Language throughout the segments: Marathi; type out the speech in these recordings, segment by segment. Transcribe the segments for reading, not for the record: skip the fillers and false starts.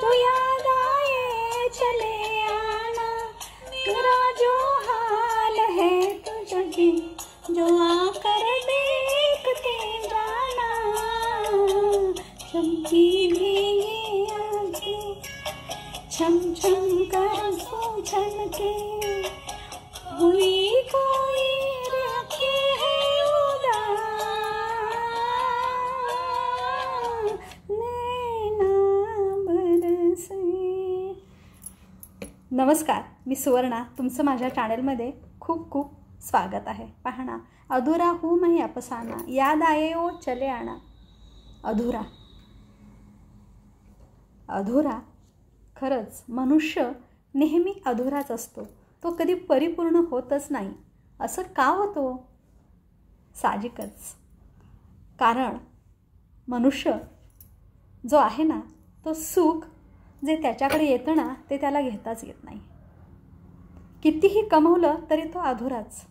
तो याद आए चले आना, मेरा जो हाल है तुझे जो आकर देखते जाना। सबकी भीगी आंखें छम छम कर सूझन के, हुई कोई रखी है उदास, नैना बरसे। नमस्कार, मी सुवर्णा, तुमचं माझ्या चॅनलमध्ये खूप खूप स्वागत आहे। पहा ना, अधुरा हूँ मैं अफसाना, याद आए ओ चले आना। अधुरा अधुरा खरंच मनुष्य नेहमी अधुराच असतो, तो कधी परिपूर्ण होतच नाही। असं का होतो? साहजिकच, कारण मनुष्य जो आहे ना, तो सुख जे त्याच्याकडे येतं ना, ते त्याला घेताच येत नाही। कितीही कमवलं तरी तो अधुराच,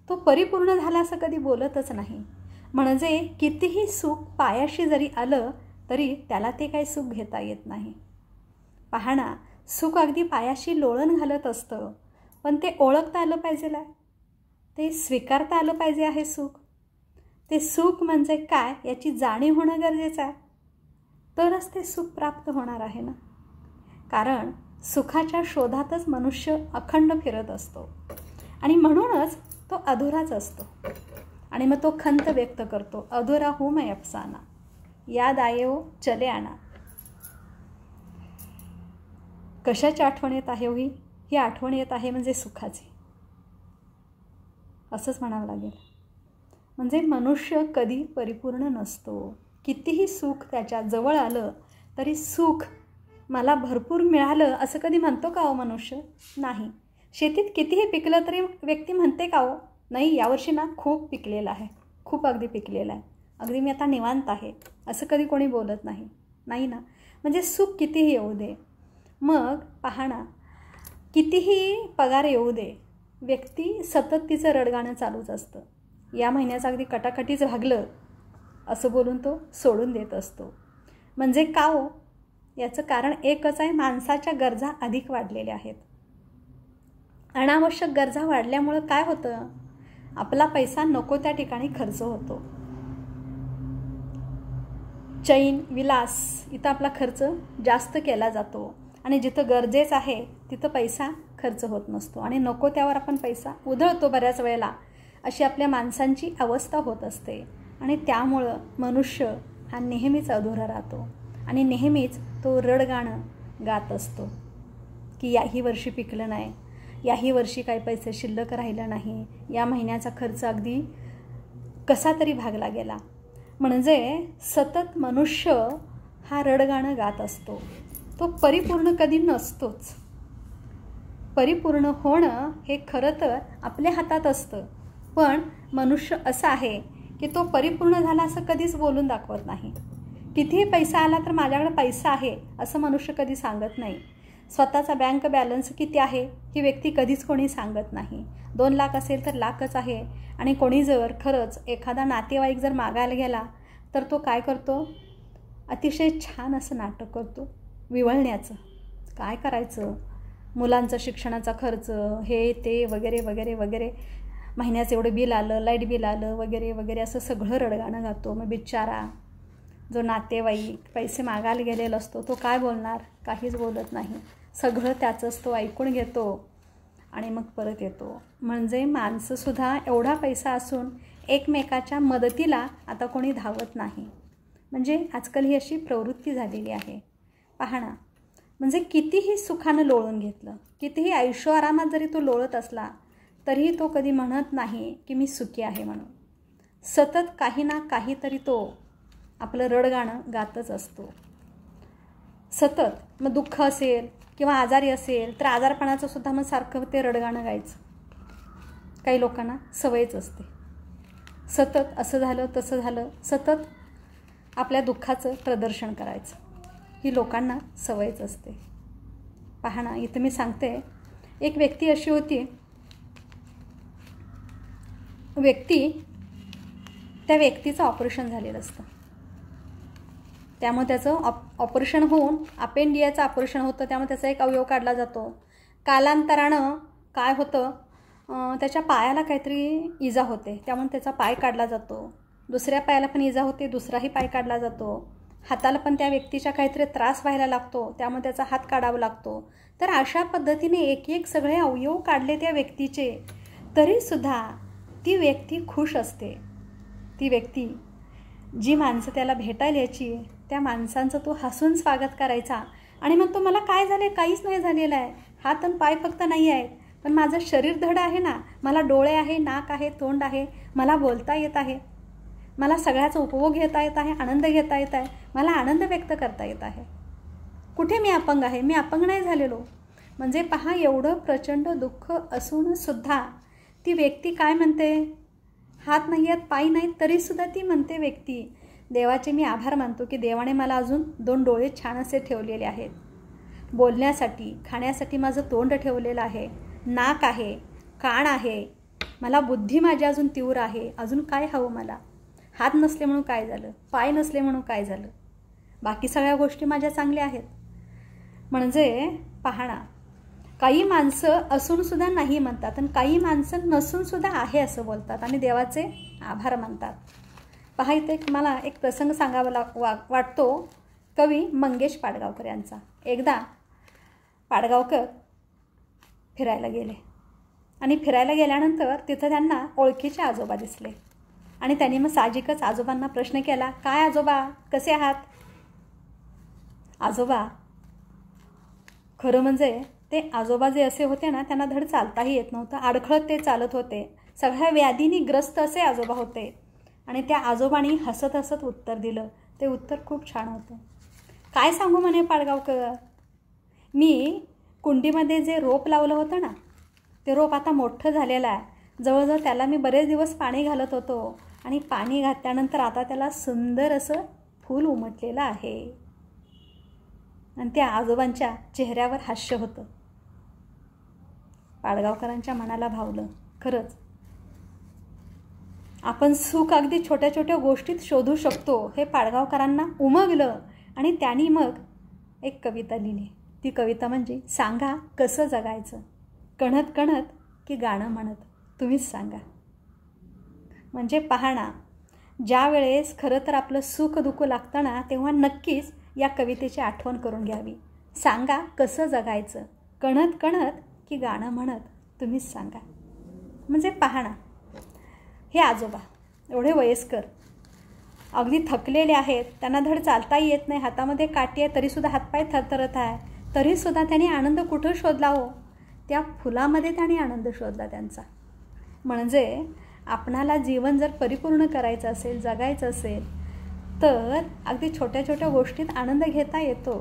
तो परिपूर्ण झाला असं कधी बोलतच नाही। म्हणजे कितीही सुख पायाशी जरी आलं तरी त्याला ते काही सुख घेता येत नाही। पहा ना, सुख अगदी पायाशी लोळण घालत असतं, पण ते ओळखता आलं पाहिजे, ते स्वीकारता आलं पाहिजे आहे सुख। ते सुख म्हणजे काय याची जाणीव होणं गरजेचं आहे, तरच ते सुख प्राप्त होणार आहे ना। कारण सुखाच्या शोधातच मनुष्य अखंड फिरत असतो आणि म्हणूनच तो अधुराच असतो। आणि मग तो खंत व्यक्त करतो, अधुरा हूँ मैं अफसाना, याद आए ओ चले आना। कशाची आठवण येत आहे ही आठवण येत आहे म्हणजे सुखाची, असंच म्हणावं लागेल। म्हणजे मनुष्य कधी परिपूर्ण नसतो। कितीही सुख त्याच्या जवळ आलं तरी सुख मला भरपूर मिळालं असं कधी म्हणतो का हो मनुष्य? नाही। शेतीत कितीही पिकलं तरी व्यक्ती म्हणते का हो, नाही यावर्षी ना खूप पिकलेलं आहे, खूप अगदी पिकलेलं आहे, अगदी मी आता निवांत आहे, असं कधी कोणी बोलत नाही, नाही ना। म्हणजे सुख कितीही येऊ दे, मग पहा ना, कितीही पगार येऊ दे, व्यक्ती सतत तिचं रडगाणं चालूच असतं। या महिन्याचं अगदी कटाकटीच भागलं असं बोलून तो सोडून देत असतो। म्हणजे का हो? याचं कारण एकच आहे, माणसाच्या गरजा अधिक वाढलेल्या आहेत। अनावश्यक गरजा वाढल्यामुळं काय होतं, आपला पैसा नको त्या ठिकाणी खर्च होतो। चैन विलास इथं आपला खर्च जास्त केला जातो आणि जिथं गरजेचं आहे तिथं पैसा खर्च होत नसतो आणि नको त्यावर आपण पैसा उधळतो बऱ्याच वेळेला। अशी आपल्या माणसांची अवस्था होत असते आणि त्यामुळं मनुष्य हा नेहमीच अधुरा राहतो आणि नेहमीच तो रडगाणं गात असतो की याही वर्षी पिकलं नाही, याही वर्षी काही पैसे शिल्लक राहिलं नाही, या महिन्याचा खर्च अगदी कसा तरी भागला गेला। म्हणजे सतत मनुष्य हा रडगाणं गात असतो, तो परिपूर्ण कधी नसतोच। परिपूर्ण होणं हे खरं तर आपल्या हातात असतं, पण मनुष्य असा आहे की तो परिपूर्ण झाला असं कधीच बोलून दाखवत नाही। कितीही पैसा आला तर माझ्याकडे पैसा आहे असं मनुष्य कधी सांगत नाही। स्वतःचा बँक बॅलन्स किती आहे ही व्यक्ती कधीच कोणी सांगत नाही। 2 लाख असेल तर लाखच आहे, आणि कोणी जर खरंच एखादा नातेवाईक जर मागायला गेला तर तो काय करतो, अतिशय छान असं नाटक करतो विवळण्याचं। काय करायचं, मुलांचं शिक्षणाचा खर्च, हे ते वगैरे वगैरे वगैरे, महिन्याचं एवढं बिल आलं, लाईट बिल आलं वगैरे वगैरे, असं सगळं रडगाणं गातो। मग बिचारा जो नातेवाईक पैसे मागायला गेलेला असतो तो काय बोलणार? काहीच बोलत नाही, सगळं त्याचंच तो ऐकून घेतो आणि मग परत येतो। म्हणजे माणसंसुद्धा एवढा पैसा असून एकमेकाच्या मदतीला आता कोणी धावत नाही। म्हणजे आजकाल ही अशी प्रवृत्ती झालेली आहे। पहा ना, म्हणजे कितीही सुखानं लोळून घेतलं, कितीही ऐशोआरामात जरी तो लोळत असला तरीही तो कधी म्हणत नाही की मी सुखी आहे म्हणून। सतत काही ना काहीतरी तो आपलं रडगाणं गातच असतो सतत। मग दुःख असेल किंवा आजारी असेल तर आजारपणाचं सुद्धा मग सारखं ते रडगाणं गायचं। काही लोकांना सवयच असते, सतत असं झालं तसं झालं, सतत आपल्या दुःखाचं प्रदर्शन करायचं, ही लोकांना सवयच असते। पहा ना, इथं मी सांगते, एक व्यक्ती अशी होती, त्या व्यक्तीचं ऑपरेशन झालेलं असतं त्यामुळे त्याचं ऑपरेशन होऊन अपेंडियाचं ऑपरेशन होतं, त्यामुळे त्याचा एक अवयव काढला जातो. कालांतरानं काय होतं, त्याच्या पायाला काहीतरी इजा होते, त्यामुळे त्याचा पाय काढला जातो. दुसऱ्या पायाला पण इजा होते, दुसराही पाय काढला जातो. हाताला पण त्या व्यक्तीच्या काहीतरी त्रास व्हायला लागतो, त्यामुळे त्याचा हात काढावा लागतो. तर अशा पद्धतीने एक एक सगळे अवयव काढले त्या व्यक्तीचे, तरीसुद्धा ती व्यक्ती खुश असते. ती व्यक्ती, जी माणसं त्याला भेटायला यायची, त्या माणसांचं तो हसून स्वागत करायचा. आणि मग तो, मला काय झाले, काहीच नाही झालेलं आहे, हात आणि पाय फक्त नाही आहेत, पण माझं शरीर धड आहे ना, मला डोळे आहे, नाक आहे, तोंड आहे, मला बोलता येत आहे, मला सगळ्याचा उपभोग घेता येत आहे, आनंद घेता येत आहे, मला आनंद व्यक्त करता येत आहे. कुठे मी अपंग आहे, मी अपंग नाही झालेलो. म्हणजे पहा, एवढं प्रचंड दुःख असूनसुद्धा ती व्यक्ती काय म्हणते, हात नाही आहेत, पाय नाहीत, तरीसुद्धा ती म्हणते व्यक्ती, देवाचे मी आभार मानतो की देवाने मला अजून 2 डोळे छान असे ठेवलेले आहेत, बोलण्यासाठी, खाण्यासाठी माझं तोंड ठेवलेलं आहे, नाक आहे, कान आहे, मला बुद्धी माझी अजून तीव्र आहे, अजून काय हवं मला. हात नसले म्हणून काय झालं, पाय नसले म्हणून काय झालं, बाकी सगळ्या गोष्टी माझ्या चांगल्या आहेत. म्हणजे पाहणा, काही माणसं असूनसुद्धा नाही म्हणतात आणि काही माणसं नसूनसुद्धा आहे असं बोलतात आणि देवाचे आभार मानतात. पहा, इथे मला एक प्रसंग सांगावा वाटतो कवी मंगेश पाडगावकर यांचा. एकदा पाडगावकर फिरायला गेले आणि फिरायला गेल्यानंतर तिथं त्यांना ओळखीचे आजोबा दिसले आणि त्यांनी मग साहजिकच आजोबांना प्रश्न केला, काय आजोबा, कसे आहात. आजोबा, खरं म्हणजे ते आजोबा जे असे होते ना, त्यांना धड चालताही येत नव्हतं, अडखळत ते चालत होते, सगळ्या व्याधींनी ग्रस्त असे आजोबा होते. आणि त्या आजोबांनी हसत हसत उत्तर दिलं. ते उत्तर खूप छान होतं. काय सांगू म्हणे पाडगावकर, मी कुंडीमध्ये जे रोप लावलं होतं ना, ते रोप आता मोठं झालेलं आहे, जवळजवळ त्याला मी बरेच दिवस पाणी घालत होतो आणि पाणी घातल्यानंतर आता त्याला सुंदर असं फूल उमटलेलं आहे. आणि त्या आजोबांच्या चेहऱ्यावर हास्य होतं. पाडगावकरांच्या मनाला भावलं. खरंच आपण सुख अगदी छोट्या छोट्या गोष्टीत शोधू शकतो हे पाडगावकरांना उमगलं आणि त्यांनी मग एक कविता लिहिली. ती कविता म्हणजे सांगा कसं जगायचं, कणत कणत की गाणं म्हणत, तुम्हीच सांगा. म्हणजे पाहणा, ज्या वेळेस खरं तर आपलं सुख दुःख लागतं ना, तेव्हा नक्कीच या कवितेची आठवण करून घ्यावी. सांगा कसं जगायचं, कणत कणत की गाणं म्हणत, तुम्हीच सांगा. म्हणजे पाहणा, हे आजोबा एवढे वयस्कर, अगदी थकलेले आहेत, त्यांना धड चालताही येत नाही, हातामध्ये काठी आहे तरीसुद्धा हातपाय थरथरत आहे, तरीसुद्धा त्यांनी आनंद कुठं शोधला हो, त्या फुलामध्ये त्यांनी आनंद शोधला त्यांचा. म्हणजे आपणाला जीवन जर परिपूर्ण करायचं असेल, जगायचं असेल, तर अगदी छोट्या छोट्या गोष्टीत आनंद घेता येतो.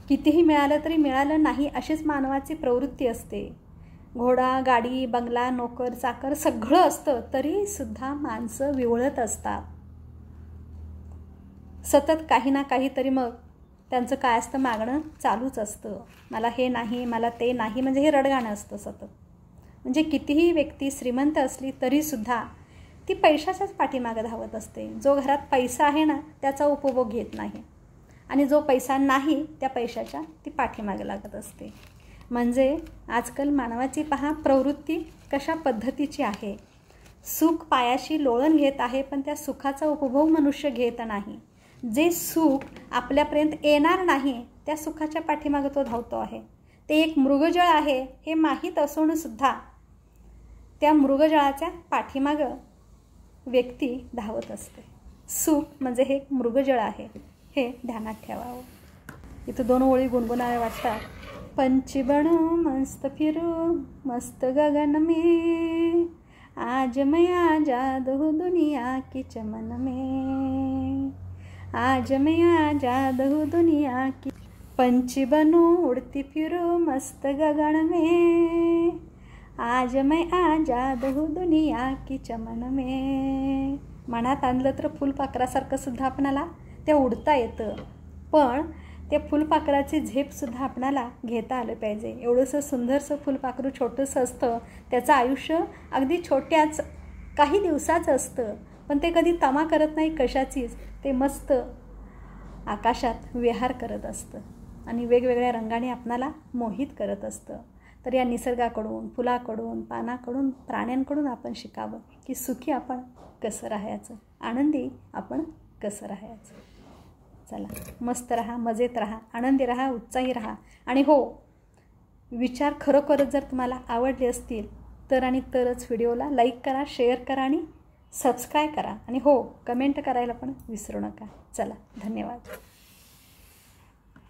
कितीही मिळालं तरी मिळालं नाही अशीच मानवाची प्रवृत्ती असते. घोडा, गाडी, बंगला, नोकर, चाकर सगळं असतं तरीसुद्धा माणसं विवळत असतात. सतत काही ना काहीतरी मग त्यांचं काय असतं, मागणं चालूच असतं. मला हे नाही, मला ते नाही, म्हणजे हे रडगाणं असतं सतत. म्हणजे कितीही व्यक्ती श्रीमंत असली तरीसुद्धा ती पैशाच्याच पाठीमागे धावत असते. जो घरात पैसा आहे ना, त्याचा उपभोग घेत नाही आणि जो पैसा नाही त्या पैशाच्या ती पाठीमागे लागत असते. म्हणजे आजकाल मानवाची पहा प्रवृत्ती कशा पद्धतीची आहे. सुख पायाशी लोळण घेत आहे, पण त्या सुखाचा उपभोग मनुष्य घेत नाही. जे सुख आपल्यापर्यंत येणार नाही त्या सुखाच्या पाठीमागे तो धावतो आहे. ते एक मृगजळ आहे हे माहीत असूनसुद्धा त्या मृगजळाच्या पाठीमागं व्यक्ती धावत असते. सुख म्हणजे हे एक मृगजळ आहे, हे ध्यानात ठेवावं. इथं 2 ओळी गुणगुणाव्या वाटतात. पंछी बनू मस्त फिरू मस्त गगन में, आज मैं आजाद हूँ दुनिया की चमन में, आज मैं आजाद हूँ दुनिया की. पंछी बनू उड़ती फिरू मस्त गगन में, आज मैं आजाद हूँ दुनिया की चमन में. मनात आणलं तर फुलपाखरासारखं सुद्धा आपणाला ते उडता येतं, पण त्या फुलपाखराची झेपसुद्धा आपणाला घेता आलं पाहिजे. एवढंसं सुंदरसं फुलपाखरू छोटंसं असतं, त्याचं आयुष्य अगदी छोट्याच काही दिवसाचं असतं, पण ते कधी तमा करत नाही कशाचीच. ते मस्त आकाशात विहार करत असतं आणि वेगवेगळ्या रंगाने आपणाला मोहित करत असतं. तर या निसर्गाकडून, फुलाकडून, पानाकडून, प्राण्यांकडून आपण शिकावं की सुखी आपण कसं राहायचं, आनंदी आपण कसं राहायचं. चला, मस्त राहा, मजेत राहा, आनंदी राहा, उत्साही राहा. आणि हो, विचार खरोखरच जर तुम्हाला आवडले असतील तर आणि तरच व्हिडिओला लाईक करा, शेअर करा आणि सबस्क्राईब करा. आणि हो, कमेंट करायला पण विसरू नका. चला, धन्यवाद.